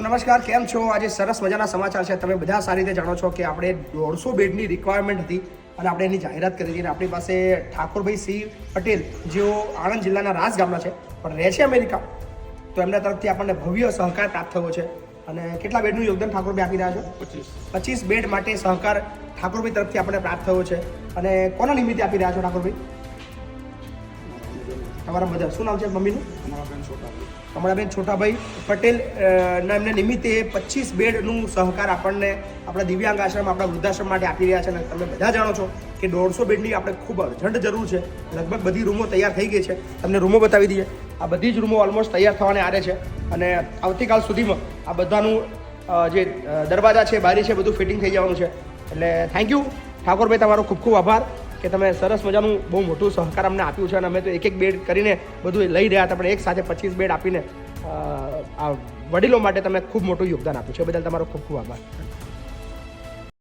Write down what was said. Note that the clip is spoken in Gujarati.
નમસ્કાર, કેમ છો? આજે સરસ મજાના સમાચાર છે. તમે બધા સારી રીતે જાણો છો કે આપણે 150 બેડની રિક્વાયરમેન્ટ હતી અને આપણે એની જાહેરાત કરી હતી. અને આપણી પાસે ઠાકોરભાઈ સી પટેલ, જેઓ આણંદ જિલ્લાના રાસ ગામના છે પણ રહે છે અમેરિકા, તો એમના તરફથી આપણને ભવ્ય સહકાર પ્રાપ્ત થયો છે. અને કેટલા બેડનું યોગદાન ઠાકોરભાઈ આપી રહ્યા છો? 25 બેડ માટે સહકાર ઠાકોરભાઈ તરફથી આપણને પ્રાપ્ત થયો છે. અને કોના નિમિત્તે આપી રહ્યા છો ઠાકોરભાઈ? તમારા મધર, શું નામ છે મમ્મીનું? કમળાબેન છોટાભાઈ પટેલ ના એમને નિમિત્તે 25 બેડનું સહકાર આપણને આપણા દિવ્યાંગ આશ્રમ, આપણા વૃદ્ધાશ્રમ માટે આપી રહ્યા છે. અને તમે બધા જાણો છો કે 150 બેડની આપણે ખૂબ અર્જન્ટ જરૂર છે. લગભગ બધી રૂમો તૈયાર થઈ ગઈ છે. તમને રૂમો બતાવી દઈએ. આ બધી જ રૂમો ઓલમોસ્ટ તૈયાર થવાને આરે છે. અને આવતીકાલ સુધીમાં આ બધાનું જે દરવાજા છે, બારી છે, બધું ફિટિંગ થઈ જવાનું છે. એટલે થેન્ક યુ ઠાકોરભાઈ, તમારો ખૂબ ખૂબ આભાર કે તમે સરસ મજાનું બહુ મોટું સહકાર અમને આપ્યું છે. અને અમે તો એક બેડ કરીને બધું લઈ રહ્યા હતા, પણ એક સાથે 25 બેડ આપીને આ વડીલો માટે તમે ખૂબ મોટું યોગદાન આપ્યું છે. બદલ તમારો ખૂબ ખૂબ આભાર.